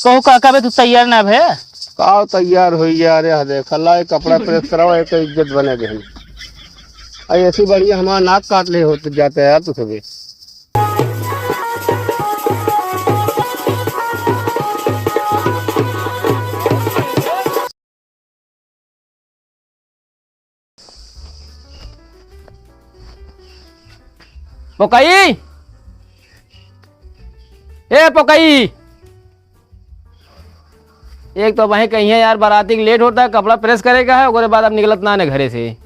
कहू काका बे तू तैयार ना भे का तैयार हो यार यह देख अल्लाह ये कपड़ा प्रेस कराओ एक इज्जत बने गए ऐसी बढ़िया हमारा नाक काट ले होते जाते हैं यार तू सभी। पोकई ए पोकई एक तो वहीं कहीं है यार बाराती लेट होता है कपड़ा प्रेस करेगा है उसके बाद अब निकलत ना है घरे से।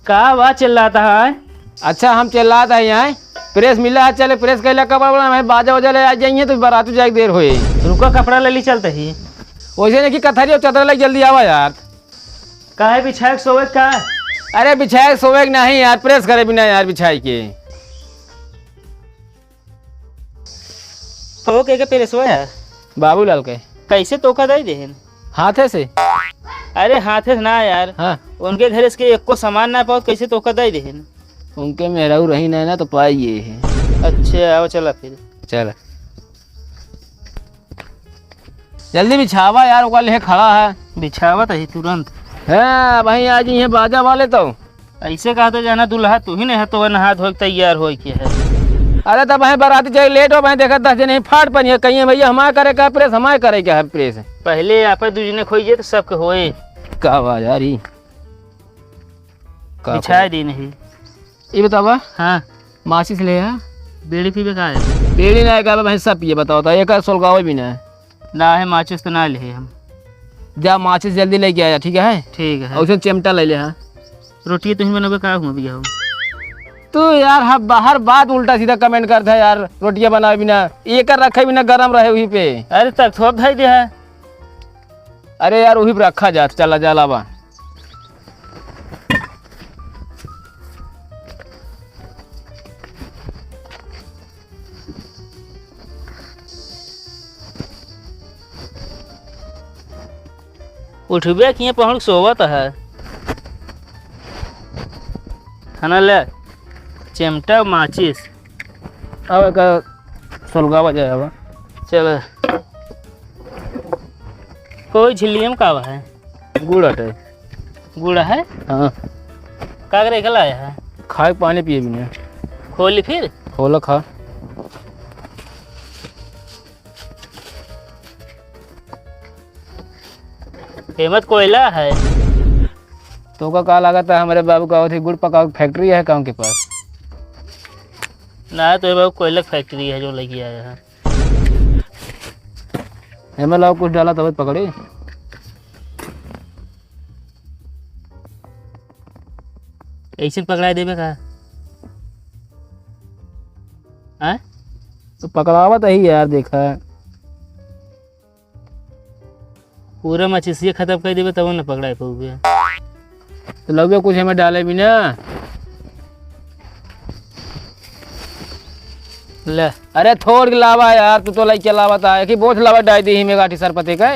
का बात चल रहा था है? अच्छा हम चल रहा था यहाँ प्रेस मिला है चले प्रेस कर कपड़ा बड़ा मैं बाजा वजा ले आ जाइए तो बाराती जाए देर होए रुका कपड़ा ले ली चलते ही वैसे नहीं कि कथरी और चदर लग जल्दी आवा यार। का है बिछाए सोए का अरे बिछाए सोए नहीं यार प्रेस करे बिना यार बिछाई के तो के पेरे सोए है बाबूलाल के कैसे तोका दे देहन हाथे से। अरे हाथे से ना यार हाँ उनके घर इसके एक को सामान ना पाओ कैसे तोका दे देहन। उनके मेहराऊ रही नहीं ना तो पाइए है। अच्छा आओ चला फिर चल जल्दी बिछावा यार वो ले खड़ा है बिछावत है तुरंत है वहीं आज ये बाजा वाले तो ऐसे कहा तो जाना दूल्हा तू ही नहीं है तो नहा धो तैयार हो के है। अरे तब वहीं बाराती जाए लेट हो वहीं देखा 10 जने फाट पनिए कहीं भैया हमारे करे का प्रेस हमारे करे क्या है प्रेस पहले आप दूजने खोइए तो सबके होए का बात यार ही बिछाए दी नहीं ये बतावा हाँ माचिस ले आ बीड़ी पीबे का है बेड़ी ना का भाई सब पिए बताओ तो एक सोलगावे भी ना है माचिस तो ना ले हम जा माचिस जल्दी लेके आया ठीक है और चिमटा ले ले। हाँ रोटी तुम बनोगे का हूँ भैया हूँ तू यार हाँ बाहर बात उल्टा सीधा कमेंट करता है यार रोटियां बना बिना ये कर रखे बिना गरम रहे वहीं पे। अरे तक थोप भाई दे है अरे यार वहीं पे रखा जा चला जा लावा उठबे किए पहुँच सोवत है खाना ले चिमटा माचिस अब का सोलगावा जाएगा चल कोई झिल्लियम का है गुड़ हटे गुड़ है हाँ का करे कल आया है खाए पानी पिए बिना खोली फिर खोलो खा हेमत कोयला है तो का लगा था हमारे बाबू का गुड़ पका फैक्ट्री है गाँव के पास ना तो बाबू कोयला फैक्ट्री है जो लेके आया है हेमत लाओ कुछ डाला तब पकड़े ऐसे पकड़ा देवे का हाँ तो पकड़ावा तो ही यार देखा पूरा मछिसिया खत्म कर देवे तब न पकड़ा पाओगे तो लगे कुछ हमें डाले भी ना ले अरे थोड़ के लावा यार तू तो लाइक के लावा था कि बहुत लावा डाल दी ही में गाठी सर पते का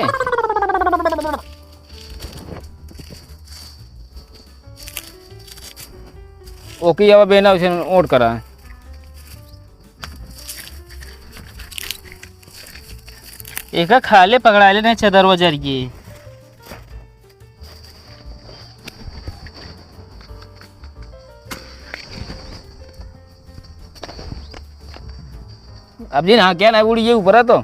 ओके अब बेना उसे ओट करा एक खाले पकड़ा ले नहीं चदर वजर ये अब जी ना क्या ना उड़ी ये ऊपर है तो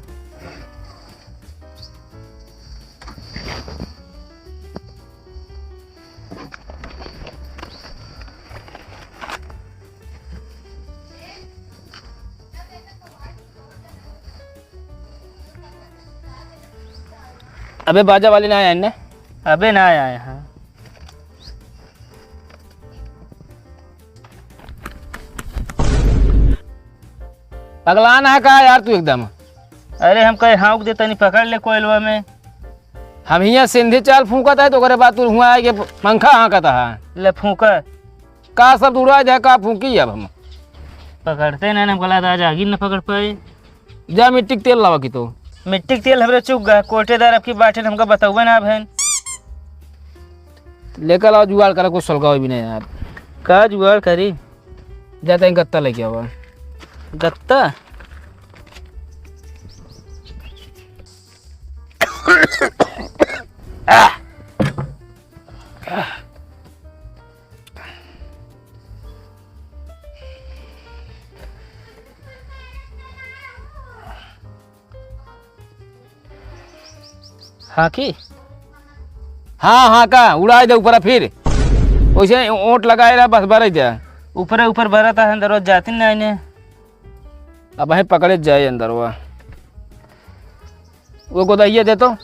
अबे बाजा वाले ना आया इन्हें अबे ना आया यहाँ पगलान है का यार तू एकदम। अरे हम कहे हाँ देता नहीं पकड़ ले कोयलवा में हम यहाँ सिंधी चाल फूकत है तो करे बात तू हुआ है कि पंखा हाँकत है ले फूका का सब उड़ा जाए का फूकी अब हम पकड़ते नहीं हम गला आज आगे न पकड़ पाए जा मिट्टी के तेल लावा की तो मिट्टी के तेल हमरे चुक गया कोटेदार आपकी बाटे हमको बताऊबे ना बहन लेकर आओ जुगाड़ करा कुछ सलगाओ भी नहीं यार का जुगाड़ करी जाता है गत्ता लेके आओ गत्ता हाँ की हाँ हाँ का उड़ा दे ऊपर फिर वैसे ओट लगाए रहा बस भर जा ऊपर ऊपर भरा था अंदर रोज जाती ना इन्हें। अब है पकड़े जाए अंदर वो गोदाइया दे तो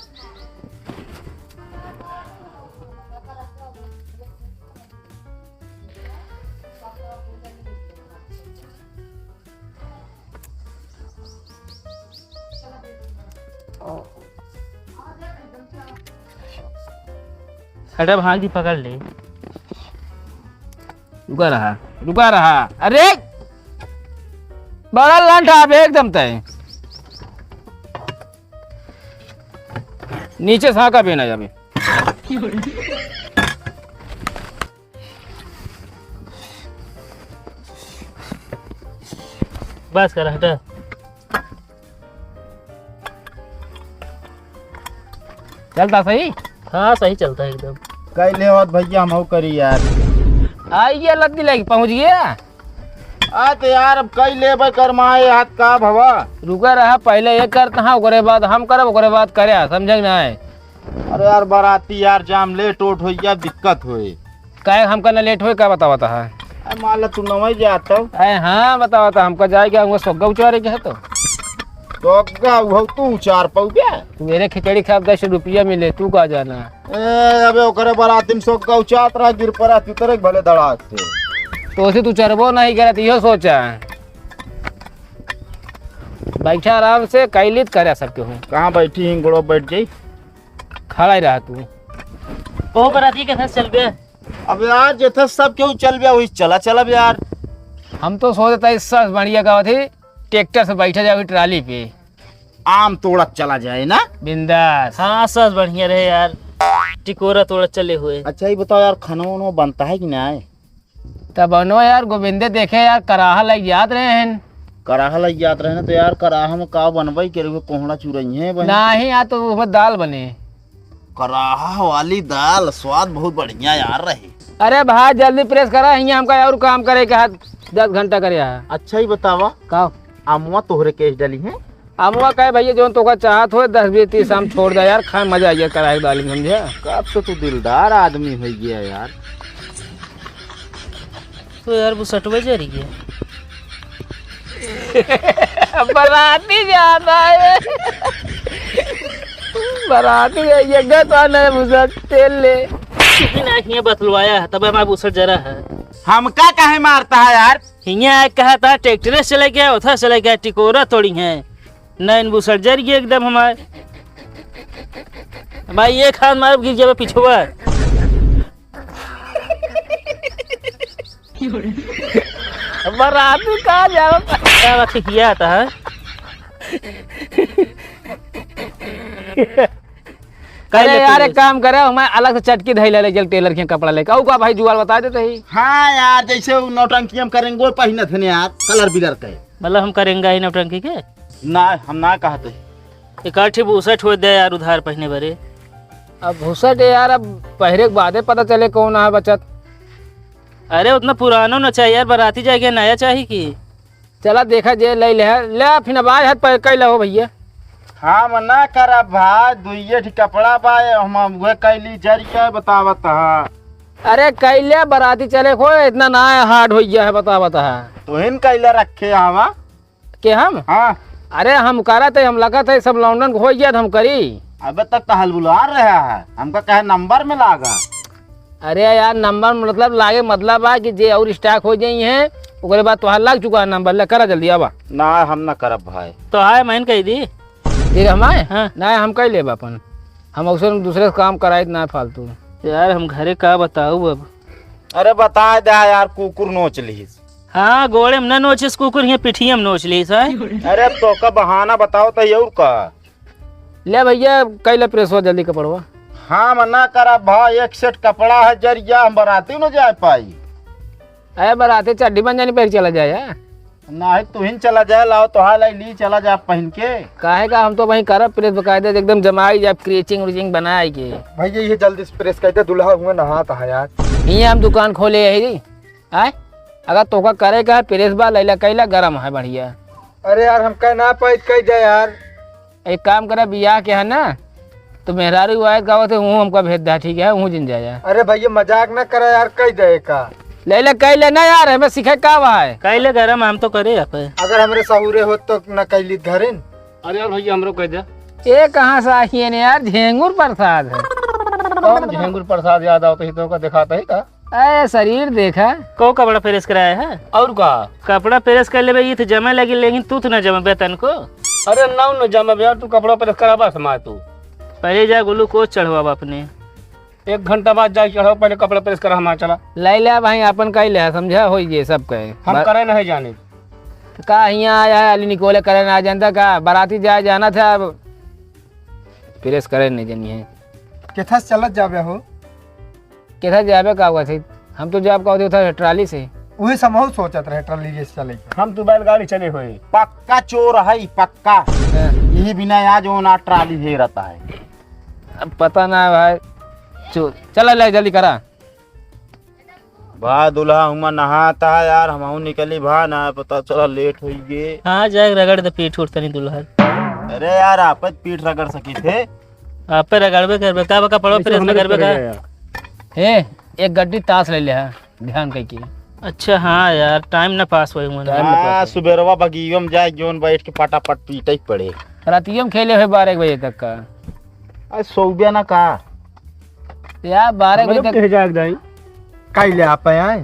हटा भाग दी पकड़ ले। रुका रहा अरे बड़ा लांठा अब एकदम तय नीचे साका बेना जाबे बस कर हटा। चलता सही हाँ सही चलता है एकदम। कैले होत भैया हम करी यार। आइए लत्ती लगी पहुंच गया। तो यार अब कई ले करमाए हाथ का भवा। रुका रहा पहले ये करता हाँ ओकरे बाद हम करब ओकरे बाद करे समझ ना है। अरे यार बाराती यार जाम लेट ओट हो या दिक्कत होए। कहे हम करना लेट हो क्या बतावता है। मान ला तू नवई जाता अरे हाँ बतावता हमको जाएगा हमको सोग्गा उचारे के है तो तू 4 पौ क्या मेरे खिचड़ी खाब 10 रुपया मिले तू का जाना। अबे ओकरे बाराती में सोग्गा उचात रहा गिर पड़ा तू तरह भले धड़ाक से तो उसे तू चरबो नहीं करत यो सोचा बैठा आराम से कैलित करे सकते हो। कहाँ बैठी हिंगड़ो बैठ गई खड़ा ही रहा तू ओ बराती के साथ चल गया। अब यार जैसे सब क्यों चल गया वही चला चला यार। हम तो सोचते था इससे बढ़िया गाँव थी ट्रैक्टर से बैठा जाए ट्राली पे आम तोड़ा चला जाए ना बिंदास। हाँ सब बढ़िया रहे यार टिकोरा तोड़ा चले हुए। अच्छा ही बताओ यार खाना वाना बनता है कि नहीं। तब बनो यार गोविंदे देखे यार कराहा लग याद रहे हैं कराहा लग जात रहे ना तो यार कराहा में का बनवाई के कोहड़ा चुरई है नहीं यार तो उसमें दाल बने कराहा वाली दाल स्वाद बहुत बढ़िया यार रहे। अरे भाई जल्दी प्रेस करा यहाँ हमका और काम करे के हाथ 10 घंटा करे है। अच्छा ही बतावा का अमुआ तोहरे केस डली है। अमुआ कहे भैया जो तो का चाहत हो 10-20-30 शाम छोड़ दे यार खाए मजा आइए कराए दाल में समझे। कब से तू दिलदार आदमी हो गया यार। तो यार वो सटवे जा रही है बराती जाता है बराती ये तो नहीं मुझे तेल ले हिया बतलवाया है तब हमारा बुसट जरा है। हमका काहे मारता है यार। हिया कहा था ट्रैक्टर से चले गया उधर चले गया टिकोरा तोड़ी है नैन बुसट जर गया एकदम हमारे भाई ये खान मार गिर जाए पिछुआ। बराती कहाँ जाओ किया आता है अरे यार एक काम करे मैं अलग से चटकी धई ले चल टेलर के कपड़ा लेके आऊ का भाई जुआल बता देते ही। हाँ यार जैसे वो नौटंकी हम करेंगे वो पहने थे यार कलर बिलर के मतलब हम करेंगे ही नौटंकी के ना हम ना कहते इकट्ठे बुसट हो दे यार उधार पहने बरे। अब भूसट यार अब पहरे के बाद पता चले कौन है बचत। अरे उतना पुराना न चाहिए यार बराती जाएगा नया चाहिए कि चला देखा जे ले फिर अब हाथ पर कैला हो भैया। हाँ मना कर भाई दुइये ठी कपड़ा बाए हम वह कैली जरिया बतावत है। अरे कैले बराती चले को इतना ना हार्ड हो गया है बता तो हिन कैला रखे हवा के हम। हाँ अरे हम करा थे हम लगा था सब लौंडन हो गया हम करी अबे तक तो हलबुला रहा है हमका कहे नंबर में लागा। अरे यार नंबर मतलब लागे मतलब आ कि जे और स्टाक हो जाई है ओकरे बाद तो लग चुका है नंबर ले करा जल्दी आवा। ना हम ना करब भाई तो आए मैंने कही दी ठीक हम आए। हाँ। ना हम कह ले अपन हम अवसर दूसरे से काम कराए ना फालतू यार हम घरे का बताऊँ अब। अरे बता दे यार कुकुर नोच ली। हाँ गोड़े में न नोचिस कुकुर यहाँ पिठिया में नोच ली है। अरे तो का बहाना बताओ तो ये का ले भैया कैले प्रेस हो जल्दी कपड़वा। हाँ मना करा भाई एक सेट कपड़ा है जरिया हम बराती न जा पाई। अरे बराती चड्डी बन जानी पहले चला जाए यार ना तू ही चला जाए लाओ तो हाल ली चला जा पहन के काहे का हम तो वहीं करब प्रेस बकायदे एकदम जमाई जाए क्रीचिंग उचिंग बनाए के भैया ये जल्दी से प्रेस कहते दुल्हा हुए नहाता है यार। यहाँ हम दुकान खोले यही आए अगर तोका करे का प्रेस बा लैला कैला गरम है बढ़िया। अरे यार हम कह ना पाई कह जाए यार। एक काम करे बियाह के है ना तो मेहरारू आयत गावत है हूँ हमका भेज दा ठीक है हूँ जिन जाया। अरे भैया मजाक ना करे यार, कह दे का ले ले कह ले ना यार हमें सीखे का भाई। कैले गरम हम तो करे आप। अगर हमरे सहूरे हो तो न कैली घरे न। अरे यार भैया हमरो कह दे। ये कहाँ से आई है यार, झेंगुर प्रसाद है। कौन झेंगुर प्रसाद याद आवत ही तो का दिखाता ही का। अरे शरीर देखा को कपड़ा प्रेस कराया है और का कपड़ा प्रेस कर ले तो जमा लगी लेकिन तू तो ना जमा बेतन को। अरे नाउ न जमा यार, तू कपड़ा प्रेस कराबा समाज तू। पहले जा ग्लूकोज चढ़वा अपने। 1 घंटा बाद जाके चढ़ाओ, पहले कपड़ा प्रेस कर हमारा चला। लै ले भाई अपन कह ले समझा हो ये सब कहे हम करे नहीं जाने। का यहाँ आया है अली निकोले करे ना जानता का बाराती जाए जाना था अब प्रेस करे नहीं जानी है। केथा से चलत जाबे हो? किधर जाबे का हुआ थी हम तो जाब का होते था ट्राली से। वही समूह सोचत रहे ट्रॉली से चले के। हम तो बैलगाड़ी चले हुए। पक्का चोर है पक्का। हाँ। यही बिना यहाँ जो ना ट्राली दे रहता है। अब पता ना भाई चला ले जल्दी करा। भा दुल्हा हुआ नहाता है यार, हम निकली भा ना पता चला लेट हो गए। हाँ जाए रगड़ दे पीठ उठता नहीं दुल्हन। अरे यार आप पीठ रगड़ सके थे। आप पे रगड़बे करबे का बका पड़ो प्रेस न करबे का। हे एक गड्डी ताश ले ले ध्यान कह के। अच्छा हाँ यार टाइम ना पास हुई मन। हाँ सुबेरवा बगीवा में जाए जोन बैठ के फटाफट पीट ही पड़े। रातियों में खेले हुए 12 बजे तक का अरे सौबिया ना का यार 12 बजे तक जाग दाई कह ले आप आए।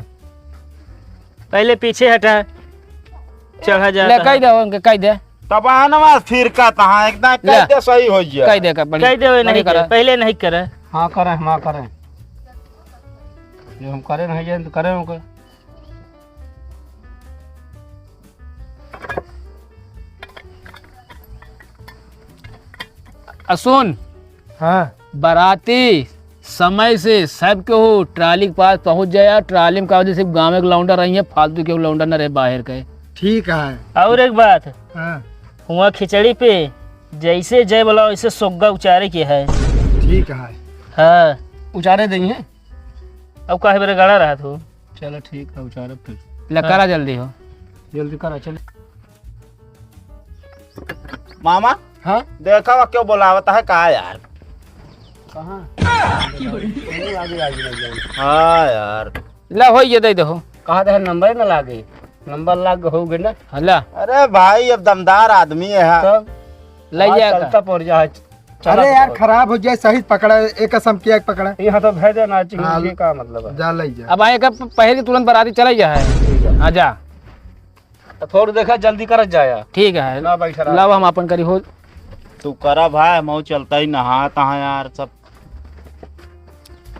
पहले पीछे हटा चढ़ा जा ले कह दे उनके कह दे तब नवाज फिर का तहाँ एकदम कहते सही हो गया। कह दे का कह दे नहीं करे पहले नहीं करे। हाँ करे हम करे जो हम करे नहीं जाए तो करे हमको। सुन हाँ बाराती समय से सब के हो ट्राली के पास पहुंच जाया। ट्राली में का सिर्फ गाँव के लौंडा रही है, फालतू के लौंडा न रहे बाहर के। ठीक है। और एक बात हाँ हुआ खिचड़ी पे जैसे जय बोला वैसे सोग्गा उचारे के है। ठीक है। हाँ उचारे देंगे। अब काहे बेरे गड़ा रहा तू। चलो ठीक है उचारे फिर ले करा जल्दी हो। जल्दी करा चल। मामा हाँ देखा हुआ क्यों बुलावता है कहा यार। कहाँ हाँ यार ले हो ये दे दो कहा था नंबर ना लागे। नंबर लाग हो गए ना। हल्ला अरे भाई अब दमदार आदमी है। तब ले चलता जाएगा पड़ जा। अरे यार खराब हो जाए सही पकड़ा एक कसम किया पकड़ा। यहाँ तो भेज देना हाँ। चाहिए का मतलब है। जा ले जा। अब आएगा पहले तुरंत बाराती चला जाए। आ जा थोड़ा देखा जल्दी कर जाया ठीक है ना भाई शराब। लाओ हम अपन करी हो। तू करा भाई मऊ चलता ही नहा तहा यार सब।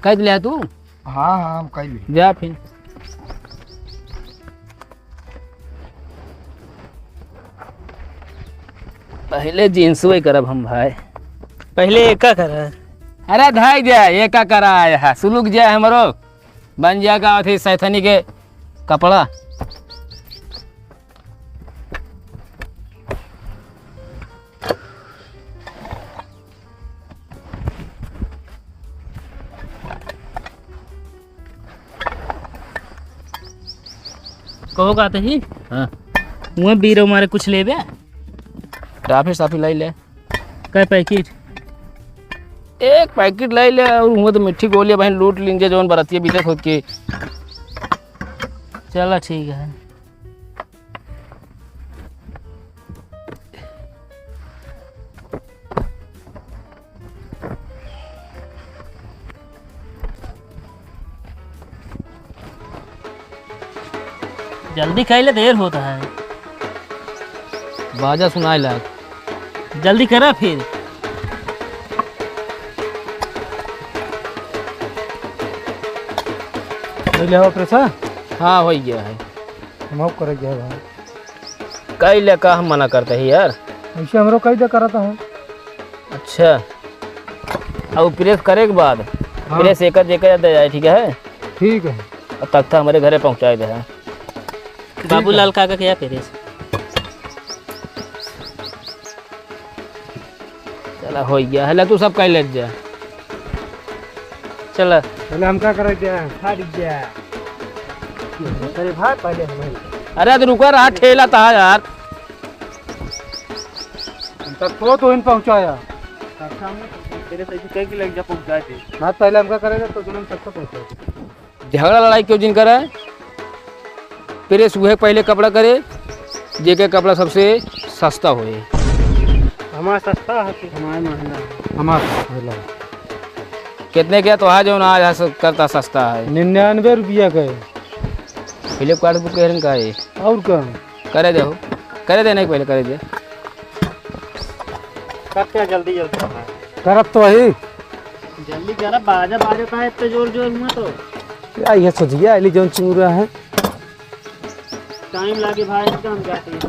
कह दिया तू हाँ हाँ हम कह ली। जा फिर पहले जींस वही करब हम भाई। पहले एका कर। अरे धाई जाए ये का करा है सुलूक जाए हमारो बन जाएगा अथी सैथनी के कपड़ा। कहो का ही हाँ वहाँ बीरो मारे कुछ ले बे टाफी साफी लाई ले कै पैकेट। एक पैकेट लाई ले और हुआ तो मिट्टी गोलियां बहन लूट लेंगे जौन बरतिया बीते खुद की। चलो ठीक है। जल्दी खाई ले देर होता है। बाजा सुनाए लाग जल्दी करा फिर। ले हो प्रेसा हाँ हो गया है। हम करे गया भाई। कई ले का हम मना करते हैं यार। ऐसे हमरो कह दे करता हूँ। अच्छा अब प्रेस करे के बाद प्रेस एक दे जाए ठीक है। ठीक है। अब तख्ता हमारे घरे पहुँचाए दे है। बाबूलाल काका क्या पेरेस। चला हो गया है तू सब कह ले जा। चला पहले हम क्या करे क्या फाड़ गया। अरे भाई पहले हम अरे तो रुका रहा ठेला था यार। तक तो इन पहुंचाया। तेरे से कह के लग जा पहुंचाए थे। बात पहले हमका करेगा तो तुम सबको पहुंचाओ। झगड़ा लड़ाई क्यों जिन करे, फिर सुहे पहले कपड़ा करे, जेके कपड़ा सबसे सस्ता होए। हमारा सस्ता है कि हमारा महंगा? हमारा कितने क्या तो आज ना आज करता सस्ता है। 99 रुपया का है। फ्लिपकार्ट बुक कह का है। और कम करे दे हो, करे दे नहीं पहले करे दे। क्या जल्दी जल्दी करब तो वही जल्दी करा, बाजा बाजा का है इतना जोर जोर में तो क्या ये सोच गया अली जौन चिंगुरा है। टाइम लागे भाई, हम जाते हैं।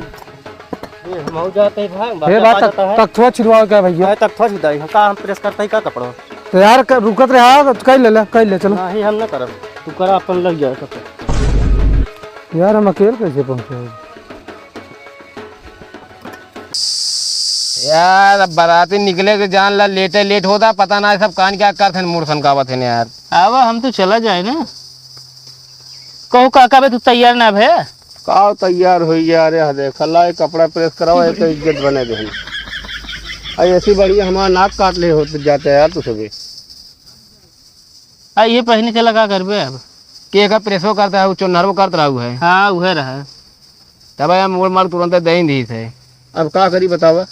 हम हो जाते हैं भाई, ये बात तक थोड़ा छिड़वाओ क्या भैया, तक थोड़ा छुदाई का हम प्रेस करते ही का कपड़ा तो यार रुकत रहा कह ले चलो। नहीं हम ना करब, तू करा अपन लग जाए कपड़ा। यार हम अकेले कैसे पहुंचे यार अब बाराती निकले के जान ला लेट होता, पता ना सब कान क्या करते हैं मूड सनकावत है यार। आवा हम तो चला जाए ना। कहो काका बे तू तैयार ना भे? का तैयार हो यार, यहाँ देख ला कपड़ा प्रेस कराओ एक इज्जत बने गहन। ऐसी बढ़िया हमारा नाक काट ले होते जाते हैं यार तू सभी। ये पहने चला का करबे अब? के का प्रेसो करता है, चुनरवो करता रहा है। हाँ वह रहा तब यार मोड़ मार तुरंत दही दी थे। अब का करी बतावा,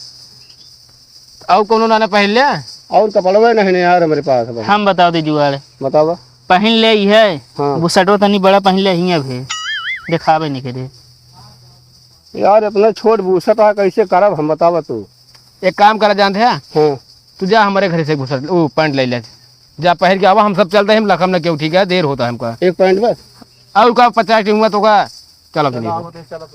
और कोनो ना पहन ले और कपड़वा नहीं यार हमारे पास। अब हम बताओ दे जुआड़ बतावा। पहन ले ही है। हाँ। वो शर्टो तनी बड़ा पहन ले ही अभी दिखावे नहीं करे यार अपना छोट बूसट है कैसे करब हम, बतावा तू। एक काम करा जानते हैं, हाँ तू जा हमारे घर से घुस वो पैंट ले ले जा पहन के आवा, हम सब चलते हैं लखम न क्यों, ठीक है देर होता है हमका। एक पैंट बस। और का 50 हुआ तो का चलो। चलो